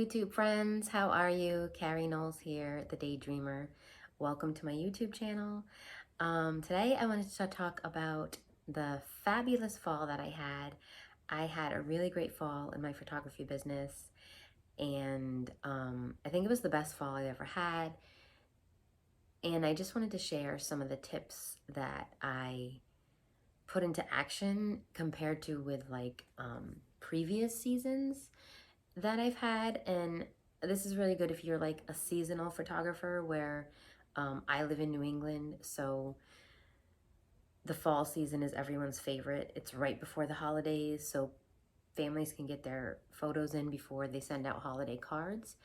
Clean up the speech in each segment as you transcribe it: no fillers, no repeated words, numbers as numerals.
YouTube friends, how are you? Carrie Knowles here, the Daydreamer. Welcome to my YouTube channel. Today I wanted to talk about the fabulous fall that I had. I had a really great fall in my photography business, and I think it was the best fall I ever had. And I just wanted to share some of the tips that I put into action compared to with previous seasons that I've had. And this is really good if you're like a seasonal photographer where I live in New England, so the fall season is everyone's favorite. It's right before the holidays, so families can get their photos in before they send out holiday cards.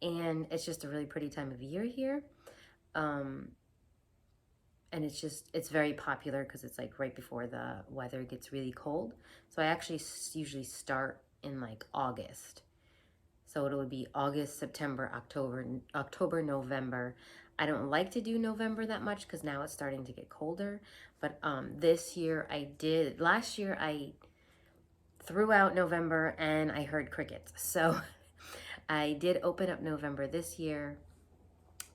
And it's just a really pretty time of year here. And it's very popular because it's like right before the weather gets really cold. So I actually usually start in like August. So it would be August, September, October, November. I don't like to do November that much because now it's starting to get colder. But this year I did. Last year I threw out November and I heard crickets. So I did open up November this year.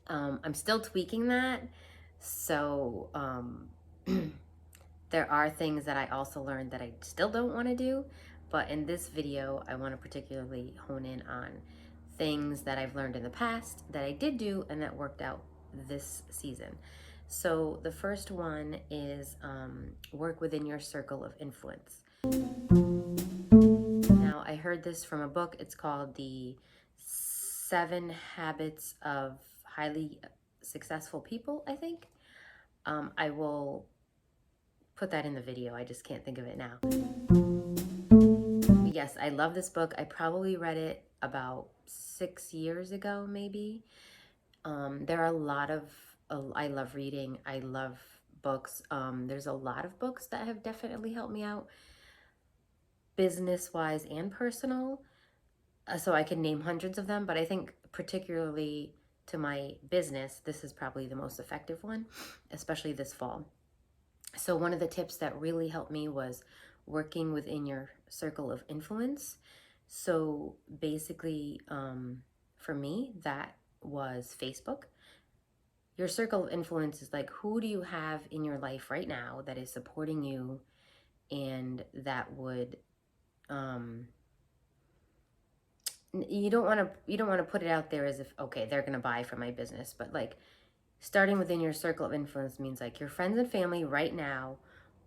I'm still tweaking that. So there are things that I also learned that I still don't want to do. But in this video, I want to particularly hone in on things that I've learned in the past that I did do and that worked out this season. So the first one is work within your circle of influence. Now, I heard this from a book. It's called The 7 Habits of Highly Successful People, I think. I will put that in the video. I just can't think of it now. Yes, I love this book. I probably read it about 6 years ago, maybe. There are a lot of, I love reading. I love books. There's a lot of books that have definitely helped me out, business-wise and personal. So I can name hundreds of them, but I think particularly to my business, this is probably the most effective one, especially this fall. So one of the tips that really helped me was working within your circle of influence. So basically, for me, that was Facebook. Your circle of influence is like, who do you have in your life right now that is supporting you and that would, you don't want to put it out there as if, okay, they're going to buy from my business, but like starting within your circle of influence means like your friends and family right now,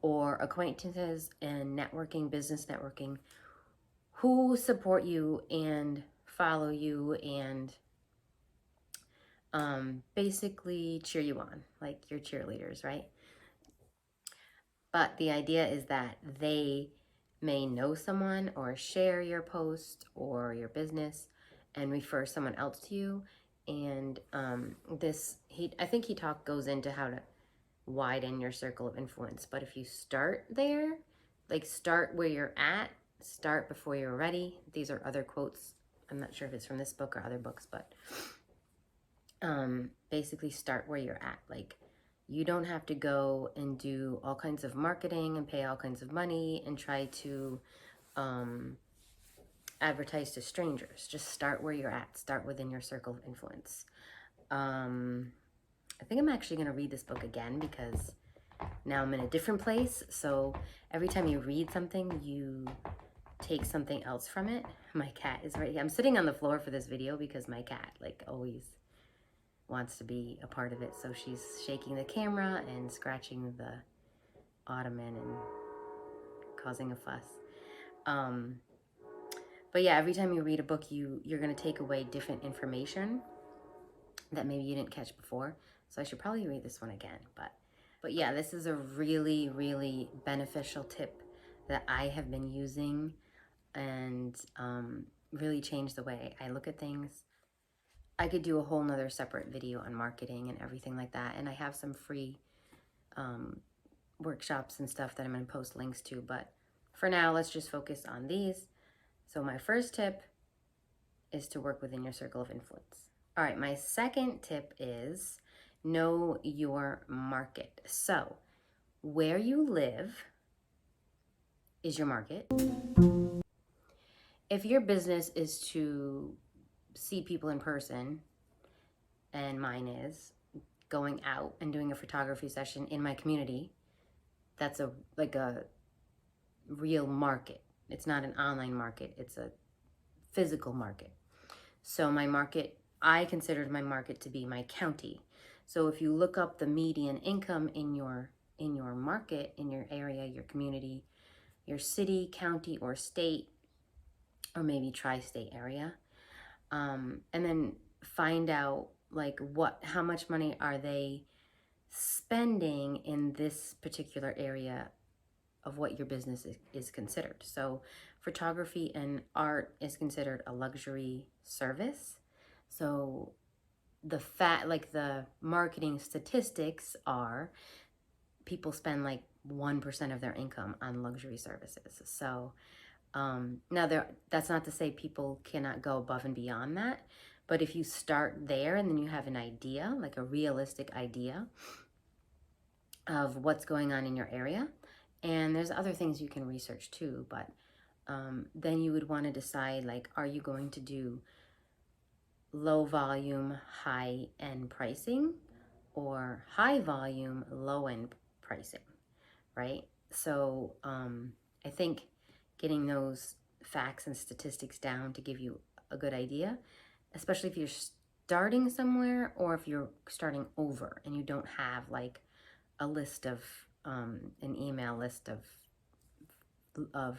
or acquaintances and networking, business networking, who support you and follow you and basically cheer you on, like your cheerleaders, right? But the idea is that they may know someone or share your post or your business and refer someone else to you. And I think he goes into how to widen your circle of influence. But if you start there, like start where you're at, start before you're ready. These are other quotes. I'm not sure if it's from this book or other books, but basically start where you're at. Like, you don't have to go and do all kinds of marketing and pay all kinds of money and try to advertise to strangers. Just start where you're at. Start within your circle of influence. I think I'm actually going to read this book again because now I'm in a different place. So every time you read something, you take something else from it. My cat is right here. I'm sitting on the floor for this video because my cat like always wants to be a part of it. So she's shaking the camera and scratching the ottoman and causing a fuss. But yeah, every time you read a book, you're going to take away different information that maybe you didn't catch before. So I should probably read this one again. But yeah, this is a really, really beneficial tip that I have been using and really changed the way I look at things. I could do a whole nother separate video on marketing and everything like that. And I have some free workshops and stuff that I'm going to post links to. But for now, let's just focus on these. So my first tip is to work within your circle of influence. All right, my second tip is know your market. So where you live is your market. If your business is to see people in person, and mine is going out and doing a photography session in my community. That's a real market. It's not an online market, it's a physical market. So my market, I considered my market to be my county. So if you look up the median income in your market, in your area, your community, your city, county, or state, or maybe tri-state area, and then find out like how much money are they spending in this particular area of what your business is considered. So photography and art is considered a luxury service. So the marketing statistics are people spend like 1% of their income on luxury services. So now that's not to say people cannot go above and beyond that, but if you start there and then you have an idea, like a realistic idea of what's going on in your area, and there's other things you can research too, but then you would want to decide, like, are you going to do low volume, high end pricing, or high volume, low end pricing, right? So I think getting those facts and statistics down to give you a good idea, especially if you're starting somewhere or if you're starting over and you don't have like a list of an email list of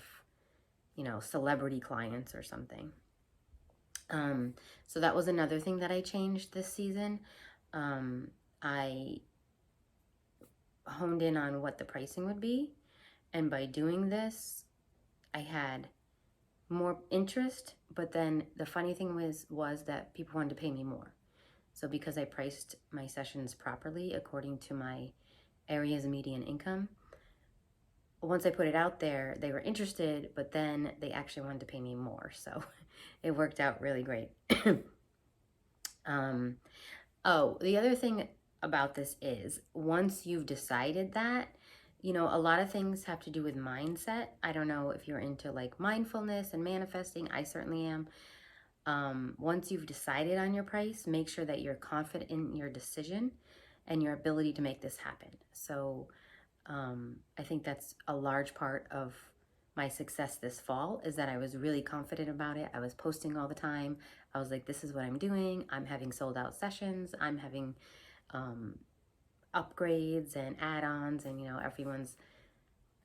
celebrity clients or something. So that was another thing that I changed this season. I honed in on what the pricing would be, and by doing this I had more interest, but then the funny thing was that people wanted to pay me more. So because I priced my sessions properly according to my area's median income, once I put it out there, they were interested, but then they actually wanted to pay me more. So it worked out really great. Oh, the other thing about this is once you've decided that, a lot of things have to do with mindset. I don't know if you're into like mindfulness and manifesting. I certainly am. Once you've decided on your price, make sure that you're confident in your decision and your ability to make this happen. So I think that's a large part of my success this fall, is that I was really confident about it. I was posting all the time. I was like, this is what I'm doing. I'm having sold out sessions. I'm having upgrades and add-ons, and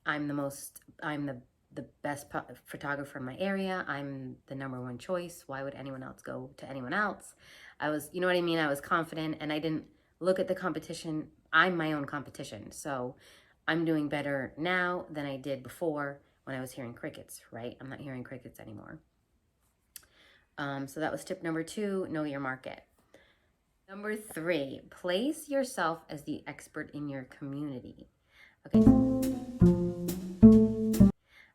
I'm the best photographer in my area. I'm the #1 choice. Why would anyone else go to anyone else? I was, you know what I mean? I was confident and I didn't look at the competition. I'm my own competition. So I'm doing better now than I did before when I was hearing crickets, right? I'm not hearing crickets anymore. So that was tip number 2, know your market. Number 3, place yourself as the expert in your community.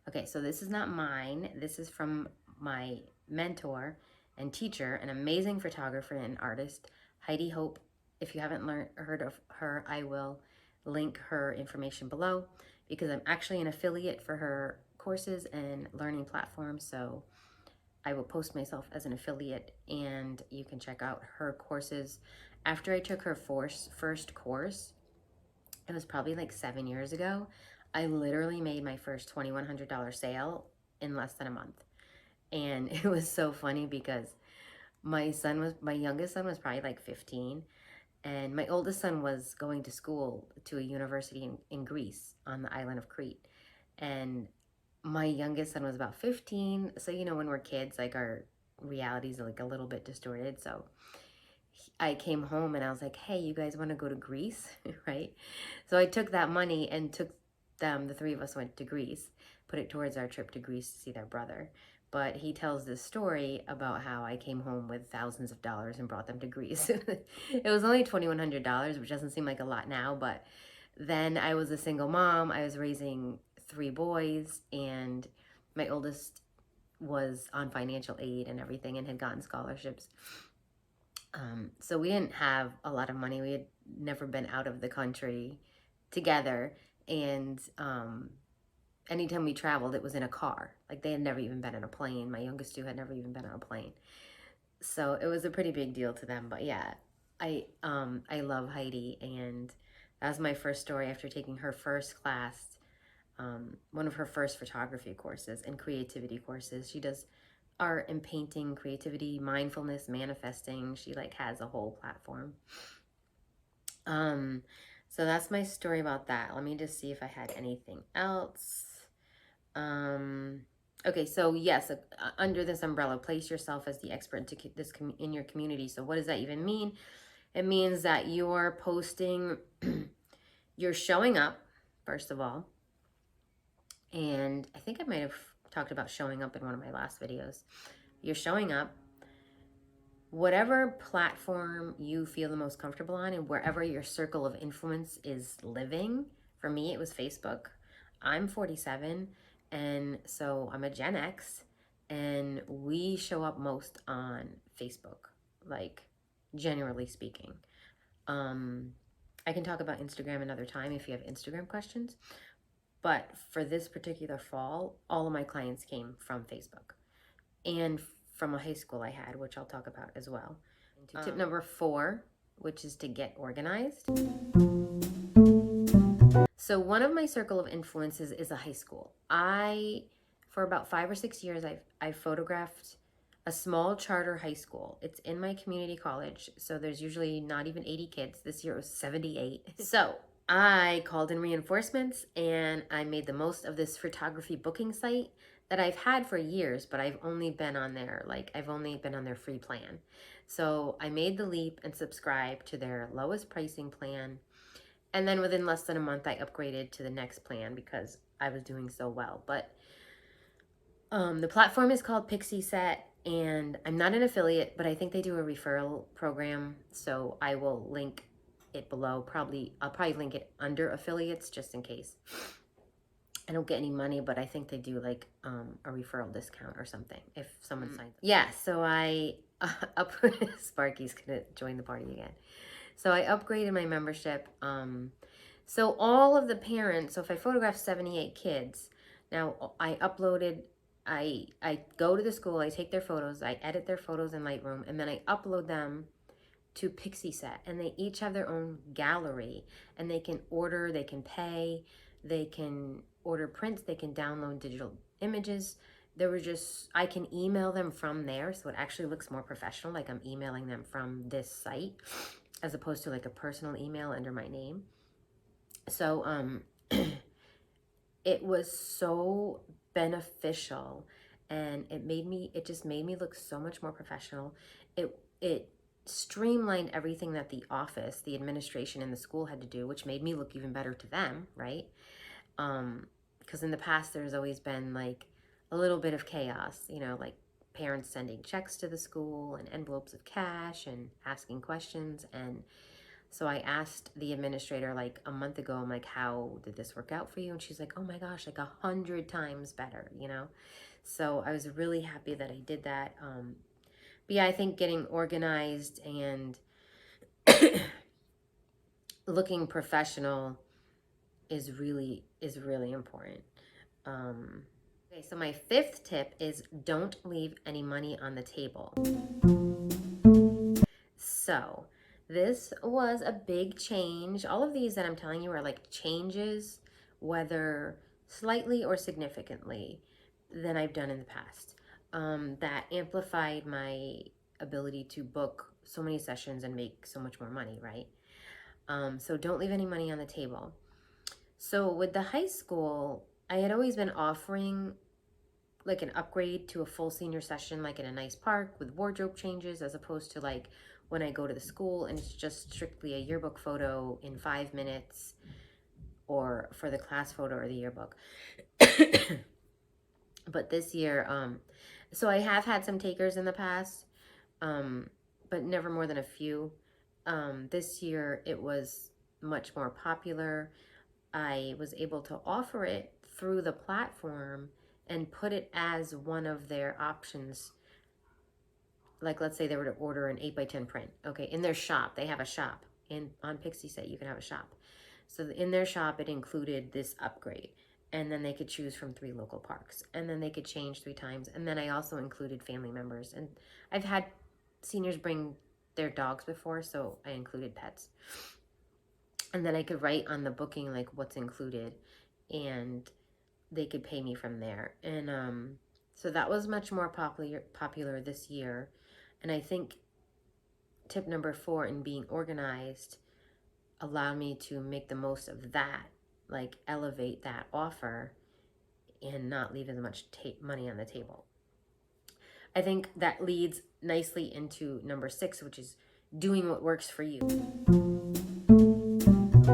Okay, so this is not mine. This is from my mentor and teacher, an amazing photographer and artist, Heidi Hope. If you haven't heard of her, I will link her information below because I'm actually an affiliate for her courses and learning platforms. So I will post myself as an affiliate and you can check out her courses. After I took her first course, it was probably like 7 years ago, I literally made my first $2,100 sale in less than a month. And it was so funny because my youngest son was probably like 15, and my oldest son was going to school to a university in Greece on the island of Crete. And my youngest son was about 15. So, when we're kids, like our realities are like a little bit distorted. So I came home and I was like, hey, you guys want to go to Greece, right? So I took that money and took them, the 3 of us went to Greece, put it towards our trip to Greece to see their brother. But he tells this story about how I came home with thousands of dollars and brought them to Greece. It was only $2,100, which doesn't seem like a lot now, but then I was a single mom. I was raising 3 boys, and my oldest was on financial aid and everything and had gotten scholarships. So we didn't have a lot of money. We had never been out of the country together. And anytime we traveled, it was in a car. Like they had never even been on a plane. My youngest 2 had never even been on a plane. So it was a pretty big deal to them. But yeah, I love Heidi, and that was my first story after taking her first class, one of her first photography courses and creativity courses. She does art and painting, creativity, mindfulness, manifesting. She like has a whole platform. So that's my story about that. Let me just see if I had anything else. Okay, so yes, under this umbrella, place yourself as the expert in your community. So what does that even mean? It means that you're posting, you're showing up, first of all. And I think I might have talked about showing up in one of my last videos. You're showing up, whatever platform you feel the most comfortable on and wherever your circle of influence is living. For me, it was Facebook. I'm 47, and so I'm a Gen X, and we show up most on Facebook, like generally speaking. I can talk about Instagram another time if you have Instagram questions, but for this particular fall, all of my clients came from Facebook and from a high school I had, which I'll talk about as well. Tip number 4, which is to get organized. So one of my circle of influences is a high school. For about 5 or 6 years, I've photographed a small charter high school. It's in my community college, so there's usually not even 80 kids. This year it was 78. So I called in reinforcements, and I made the most of this photography booking site that I've had for years, but I've only been on their free plan. So I made the leap and subscribed to their lowest pricing plan. And then within less than a month, I upgraded to the next plan because I was doing so well. But the platform is called Pixieset, and I'm not an affiliate, but I think they do a referral program. So I will link it below. I'll probably link it under affiliates just in case. I don't get any money, but I think they do like a referral discount or something if someone signs up. Yeah, so Sparky's gonna join the party again. So I upgraded my membership. So all of the parents, so if I photograph 78 kids, now I go to the school, I take their photos, I edit their photos in Lightroom, and then I upload them to Pixieset, and they each have their own gallery, and they can order, they can pay, they can order prints, they can download digital images. I can email them from there, so it actually looks more professional, like I'm emailing them from this site, as opposed to like a personal email under my name. So it was so beneficial, and it just made me look so much more professional. It streamlined everything that the office, the administration, and the school had to do, which made me look even better to them, right? Because in the past there's always been like a little bit of chaos, like parents sending checks to the school and envelopes of cash and asking questions. And so I asked the administrator like a month ago, I'm like, how did this work out for you? And she's like, oh my gosh, like 100 times better, So I was really happy that I did that. But yeah, I think getting organized and looking professional is really important. Okay, so my 5th tip is don't leave any money on the table. So this was a big change. All of these that I'm telling you are like changes, whether slightly or significantly, than I've done in the past. That amplified my ability to book so many sessions and make so much more money, right? So don't leave any money on the table. So with the high school, I had always been offering like an upgrade to a full senior session, like in a nice park with wardrobe changes, as opposed to like when I go to the school and it's just strictly a yearbook photo in 5 minutes, or for the class photo or the yearbook. But this year, so I have had some takers in the past, but never more than a few. This year it was much more popular. I was able to offer it through the platform and put it as one of their options. Like, let's say they were to order an 8x10 print. Okay, in their shop, they have a shop. On Pixieset, you can have a shop. So in their shop, it included this upgrade. And then they could choose from 3 local parks. And then they could change 3 times. And then I also included family members. And I've had seniors bring their dogs before, so I included pets. And then I could write on the booking like what's included, and they could pay me from there. And so that was much more popular this year. And I think tip number 4 in being organized allowed me to make the most of that, like elevate that offer and not leave as much money on the table. I think that leads nicely into number 6, which is doing what works for you.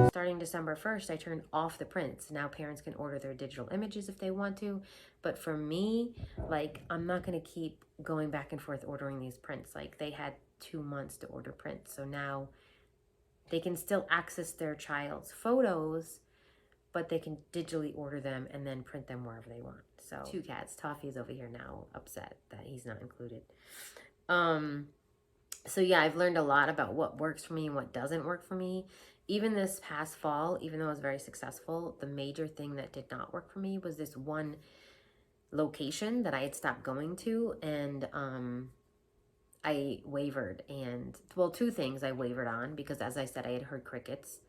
Starting December 1st, I turned off the prints. Now parents can order their digital images if they want to. But for me, like, I'm not going to keep going back and forth ordering these prints. Like, they had 2 months to order prints. So now they can still access their child's photos, but they can digitally order them and then print them wherever they want. So 2 cats. Toffee's over here now upset that he's not included. So yeah, I've learned a lot about what works for me and what doesn't work for me. Even this past fall, even though I was very successful, the major thing that did not work for me was this one location that I had stopped going to, and I wavered. And well, 2 things I wavered on, because as I said, I had heard crickets.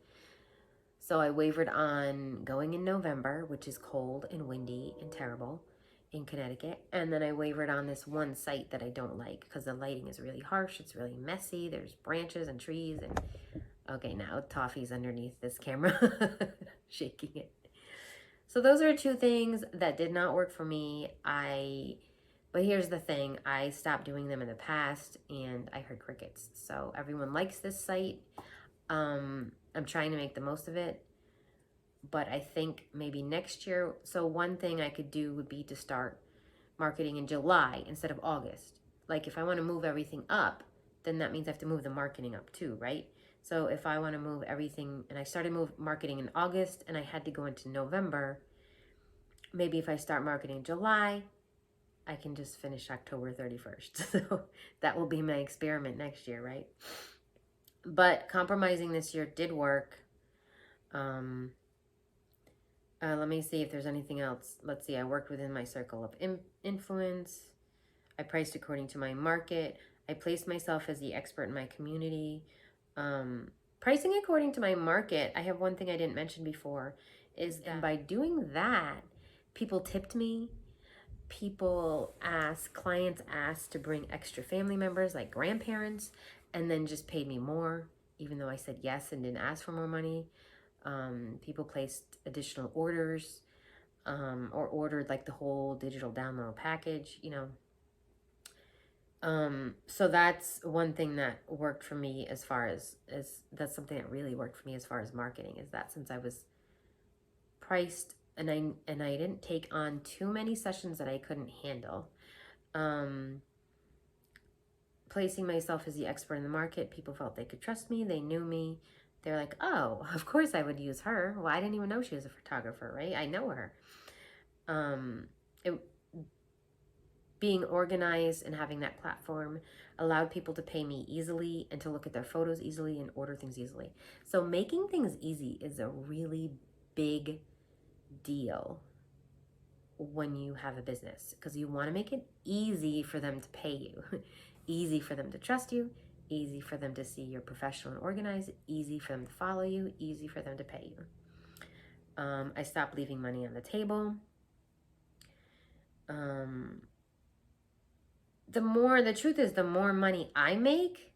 So I wavered on going in November, which is cold and windy and terrible in Connecticut. And then I wavered on this one site that I don't like because the lighting is really harsh. It's really messy. There's branches and trees. And okay, now Toffee's underneath this camera shaking it. So those are 2 things that did not work for me. But here's the thing. I stopped doing them in the past and I heard crickets. So everyone likes this site. I'm trying to make the most of it, but I think maybe next year. So one thing I could do would be to start marketing in July instead of August. Like if I want to move everything up, then that means I have to move the marketing up too, right? So if I want to move everything, and I started marketing in August and I had to go into November, maybe if I start marketing in July, I can just finish October 31st. So that will be my experiment next year, right? But compromising this year did work. Let me see if there's anything else. Let's see. I worked within my circle of influence. I priced according to my market. I placed myself as the expert in my community. Pricing according to my market. I have one thing I didn't mention before is that by doing that, people tipped me. Clients asked to bring extra family members like grandparents, and then just paid me more, even though I said yes and didn't ask for more money. People placed additional orders, or ordered like the whole digital download package, so that's one thing that worked for me as far as that's something that really worked for me as far as marketing, is that since I was priced and I didn't take on too many sessions that I couldn't handle, placing myself as the expert in the market, people felt they could trust me. They knew me. They're like, oh, of course I would use her. Well, I didn't even know she was a photographer, right? I know her. Being organized and having that platform allowed people to pay me easily and to look at their photos easily and order things easily. So making things easy is a really big deal when you have a business, because you want to make it easy for them to pay you, easy for them to trust you, easy for them to see you're professional and organized, easy for them to follow you, easy for them to pay you. I stopped leaving money on the table. The truth is, the more money I make,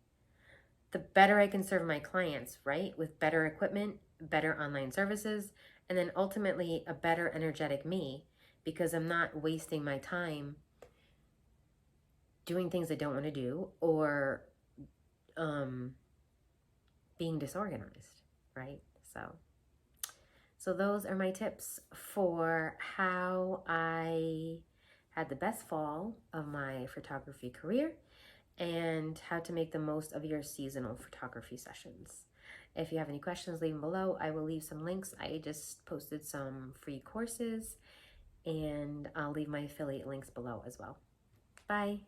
the better I can serve my clients, right? With better equipment, better online services, and then ultimately a better energetic me, because I'm not wasting my time doing things I don't want to do, or being disorganized, right? So those are my tips for how I had the best fall of my photography career and how to make the most of your seasonal photography sessions. If you have any questions, leave them below. I will leave some links. I just posted some free courses, and I'll leave my affiliate links below as well. Bye.